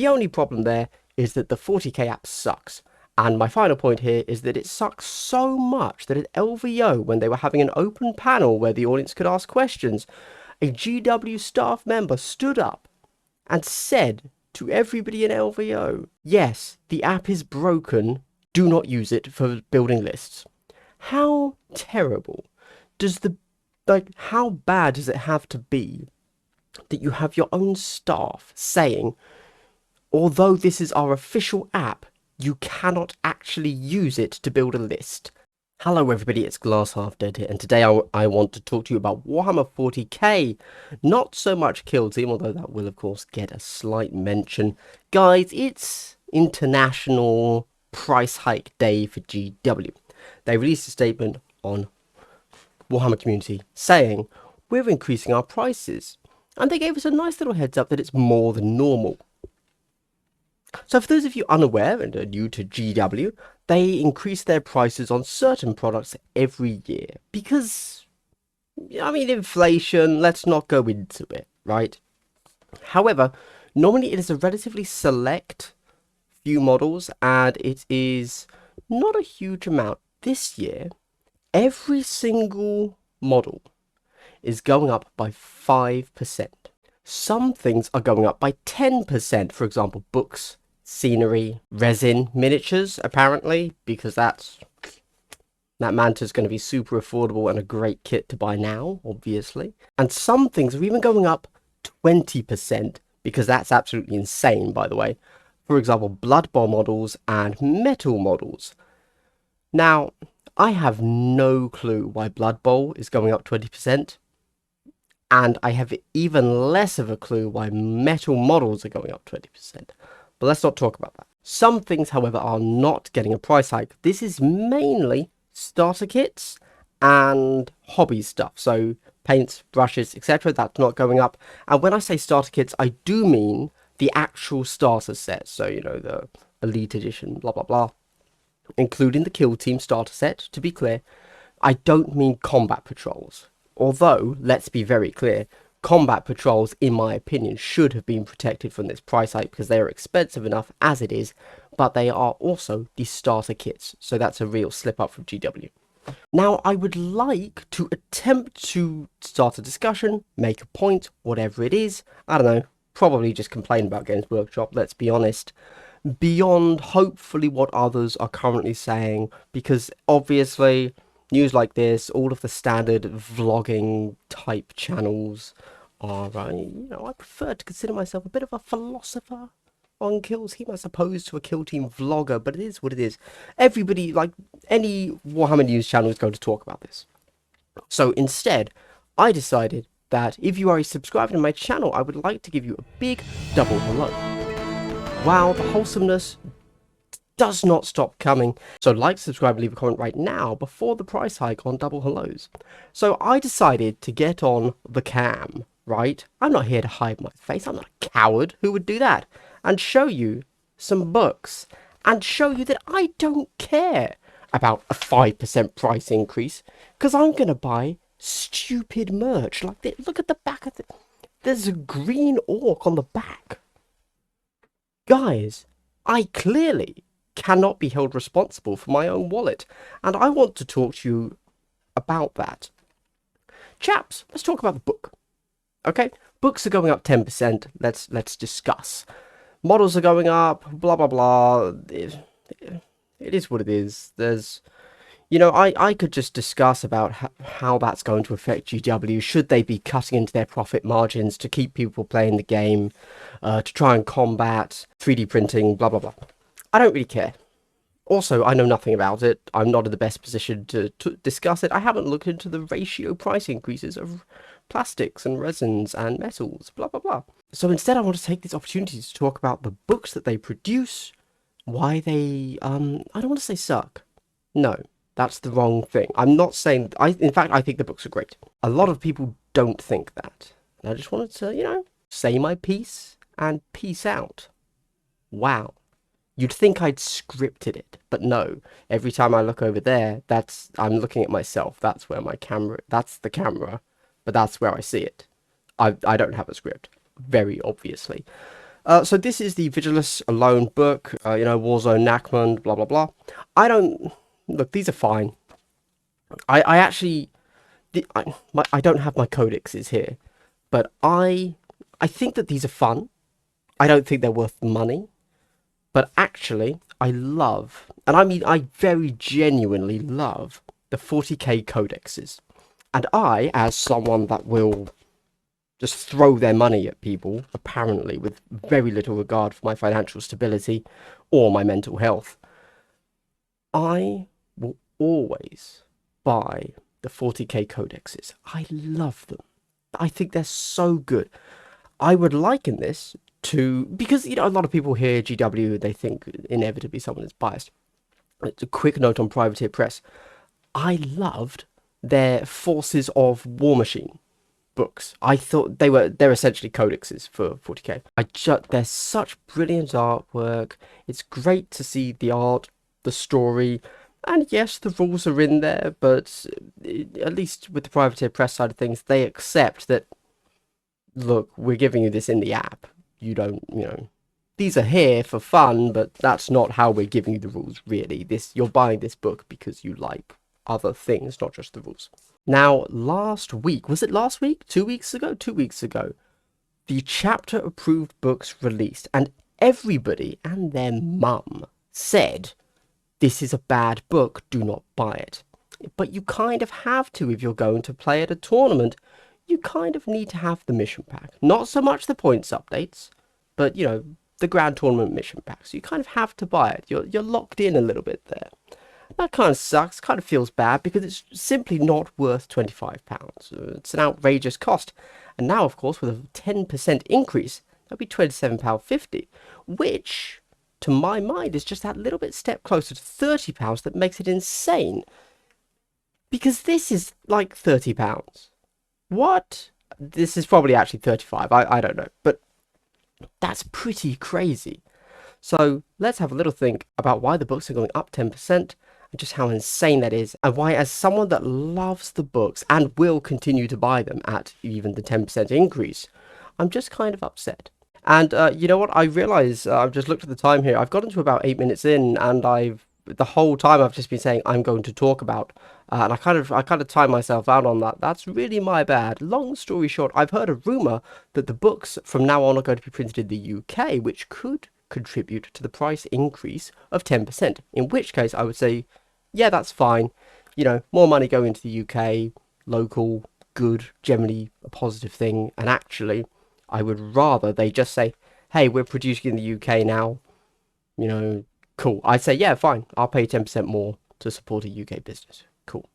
The only problem there is that the 40k app sucks. And my final point here is that it sucks so much that at LVO, when they were having an open panel where the audience could ask questions, a GW staff member stood up and said to everybody in LVO, yes, the app is broken, do not use it for building lists. How terrible does how bad does it have to be that you have your own staff saying, although this is our official app, you cannot actually use it to build a list? Hello everybody, it's Glass Half Dead here, and today I want to talk to you about Warhammer 40k. Not so much Kill Team, although that will of course get a slight mention. Guys, it's International Price Hike Day for GW. They released a statement on Warhammer community saying, we're increasing our prices. And they gave us a nice little heads up that it's more than normal. So for those of you unaware and are new to GW, they increase their prices on certain products every year. Because, I mean, inflation, let's not go into it, right? However, normally it is a relatively select few models, and it is not a huge amount. This year, every single model is going up by 5%. Some things are going up by 10%, for example, books, scenery, resin, miniatures, apparently, because that Manta's going to be super affordable and a great kit to buy now, obviously. And some things are even going up 20%, because that's absolutely insane, by the way. For example, Blood Bowl models and metal models. Now, I have no clue why Blood Bowl is going up 20%. And I have even less of a clue why metal models are going up 20%. But let's not talk about that. Some things, however, are not getting a price hike. This is mainly starter kits and hobby stuff. So paints, brushes, etc. That's not going up. And when I say starter kits, I do mean the actual starter set. So, you know, the Elite Edition, blah, blah, blah. Including the Kill Team starter set, to be clear. I don't mean combat patrols. Although, let's be very clear, combat patrols, in my opinion, should have been protected from this price hike because they are expensive enough as it is, but they are also the starter kits, so that's a real slip up from GW. Now, I would like to attempt to start a discussion, make a point, whatever it is. I don't know, probably just complain about Games Workshop, let's be honest, beyond hopefully what others are currently saying, because obviously news like this, all of the standard vlogging type channels are, I prefer to consider myself a bit of a philosopher on Kill Team as opposed to a Kill Team vlogger, but it is what it is. Everybody, like any Warhammer news channel, is going to talk about this. So instead, I decided that if you are a subscriber to my channel, I would like to give you a big double hello. Wow, the wholesomeness does not stop coming. So like, subscribe, leave a comment right now before the price hike on double hellos. So I decided to get on the cam, right? I'm not here to hide my face. I'm not a coward. Who would do that? And show you some books and show you that I don't care about a 5% price increase because I'm going to buy stupid merch like this. Look at the back of it. There's a green orc on the back. Guys, I clearly cannot be held responsible for my own wallet, and I want to talk to you about that. Chaps, let's talk about the book. Okay, books are going up 10%. Let's discuss. Models are going up, blah blah blah. It is what it is. There's, I could just discuss about how that's going to affect GW. Should they be cutting into their profit margins to keep people playing the game, to try and combat 3D printing, blah blah blah. I don't really care. Also, I know nothing about it. I'm not in the best position to discuss it. I haven't looked into the ratio price increases of plastics and resins and metals, blah, blah, blah. So instead, I want to take this opportunity to talk about the books that they produce, why they, I don't want to say suck. No, that's the wrong thing. I'm not saying, in fact, I think the books are great. A lot of people don't think that. And I just wanted to, say my piece and peace out. Wow. You'd think I'd scripted it, but no. Every time I look over there, I'm looking at myself. That's where my camera, that's the camera, but that's where I see it. I don't have a script, very obviously. So this is the Vigilus Alone book, Warzone Nachman, blah, blah, blah. I don't... Look, these are fine. I actually... I don't have my codexes here, but I think that these are fun. I don't think they're worth money, but actually, I love, and I mean I very genuinely love, the 40k codexes. And I, as someone that will just throw their money at people, apparently with very little regard for my financial stability or my mental health, I will always buy the 40k codexes. I love them. I think they're so good. I would liken this to, because a lot of people hear GW, they think inevitably someone is biased. It's a quick note on Privateer Press. I loved their Forces of War Machine books. I thought they're essentially codexes for 40k. They're such brilliant artwork. It's great to see the art, the story, and yes, the rules are in there, but at least with the Privateer Press side of things, they accept that, look, we're giving you this in the app. You don't, these are here for fun, but that's not how we're giving you the rules, really. You're buying this book because you like other things, not just the rules. Now, last week, was it last week? 2 weeks ago? 2 weeks ago, the chapter approved books released, and everybody and their mum said, this is a bad book, do not buy it. But you kind of have to if you're going to play at a tournament. You kind of need to have the mission pack. Not so much the points updates, but, the grand tournament mission pack. So you kind of have to buy it. You're locked in a little bit there. That kind of sucks, kind of feels bad, because it's simply not worth £25. It's an outrageous cost. And now, of course, with a 10% increase, that'll be £27.50, which, to my mind, is just that little bit step closer to £30 that makes it insane. Because this is like £30. What? This is probably actually 35. I don't know. But that's pretty crazy. So let's have a little think about why the books are going up 10%, and just how insane that is, and why, as someone that loves the books and will continue to buy them at even the 10% increase, I'm just kind of upset. And you know what? I realize I've just looked at the time here. I've gotten to about 8 minutes in, and the whole time I've just been saying I'm going to talk about, and I kind of time myself out on that. That's really my bad. Long story short, I've heard a rumor that the books from now on are going to be printed in the UK, which could contribute to the price increase of 10%. In which case, I would say, yeah, that's fine. More money going into the UK, local, good, generally a positive thing. And actually, I would rather they just say, hey, we're producing in the UK now. Cool. I'd say, yeah, fine. I'll pay 10% more to support a UK business. Cool.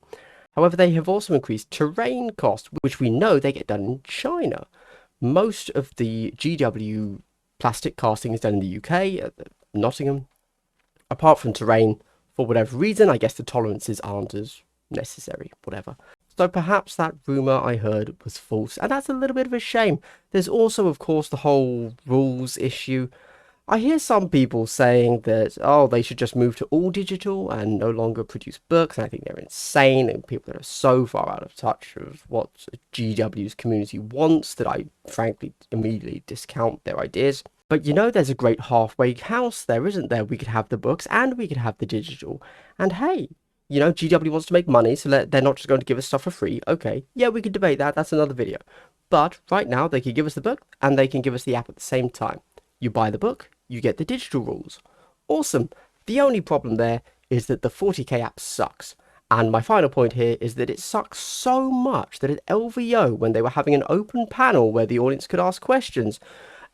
However, they have also increased terrain costs, which we know they get done in China. Most of the GW plastic casting is done in the UK, at Nottingham. Apart from terrain, for whatever reason, I guess the tolerances aren't as necessary, whatever. So perhaps that rumour I heard was false, and that's a little bit of a shame. There's also, of course, the whole rules issue. I hear some people saying that, oh, they should just move to all digital and no longer produce books, and I think they're insane, and people that are so far out of touch of what GW's community wants that I frankly immediately discount their ideas. But there's a great halfway house there, isn't there? We could have the books and we could have the digital. And hey, GW wants to make money, so they're not just going to give us stuff for free. Okay, yeah, we could debate that. That's another video. But right now, they can give us the book and they can give us the app at the same time. You buy the book, you get the digital rules. Awesome. The only problem there is that the 40k app sucks. And my final point here is that it sucks so much that at LVO, when they were having an open panel where the audience could ask questions,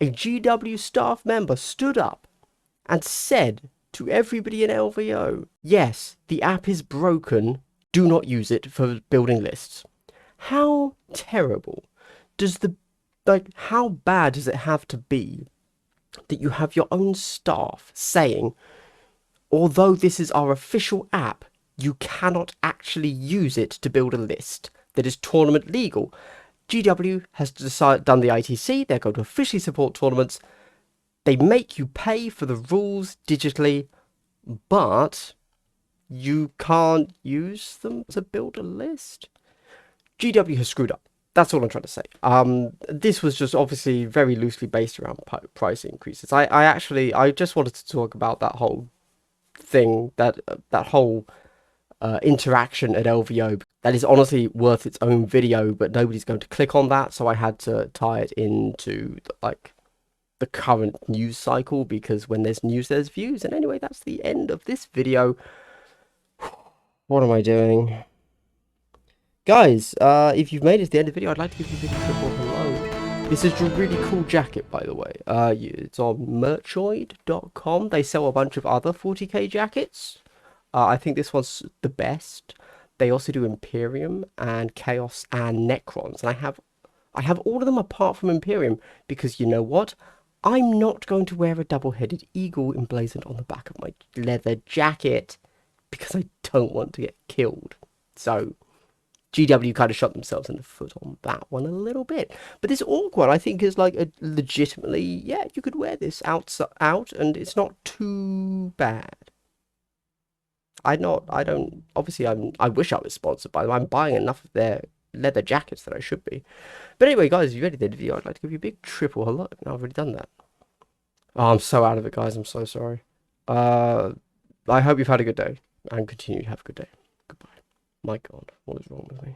a GW staff member stood up and said to everybody in LVO, yes, the app is broken, do not use it for building lists. How terrible does how bad does it have to be that you have your own staff saying, although this is our official app, you cannot actually use it to build a list that is tournament legal? GW has done the ITC. They're going to officially support tournaments. They make you pay for the rules digitally, but you can't use them to build a list. GW has screwed up. That's all I'm trying to say. This was just obviously very loosely based around price increases. I just wanted to talk about that whole thing, that whole interaction at LVO. That is honestly worth its own video, but nobody's going to click on that, so I had to tie it into like the current news cycle, because when there's news, there's views. And anyway, that's the end of this video. What am I doing? Guys, if you've made it to the end of the video, I'd like to give you a big triple hello. This is a really cool jacket, by the way. It's on merchoid.com. They sell a bunch of other 40k jackets. I think this one's the best. They also do Imperium and Chaos and Necrons. And I have all of them apart from Imperium, because you know what? I'm not going to wear a double-headed eagle emblazoned on the back of my leather jacket, because I don't want to get killed. So GW kind of shot themselves in the foot on that one a little bit. But this orc one, I think, is like a legitimately, yeah, you could wear this out, and it's not too bad. Obviously, I wish I was sponsored by them. I'm buying enough of their leather jackets that I should be. But anyway, guys, if you ready the video, I'd like to give you a big triple hello. Now I've already done that. Oh, I'm so out of it, guys. I'm so sorry. I hope you've had a good day, and continue to have a good day. Goodbye. My God, what is wrong with me?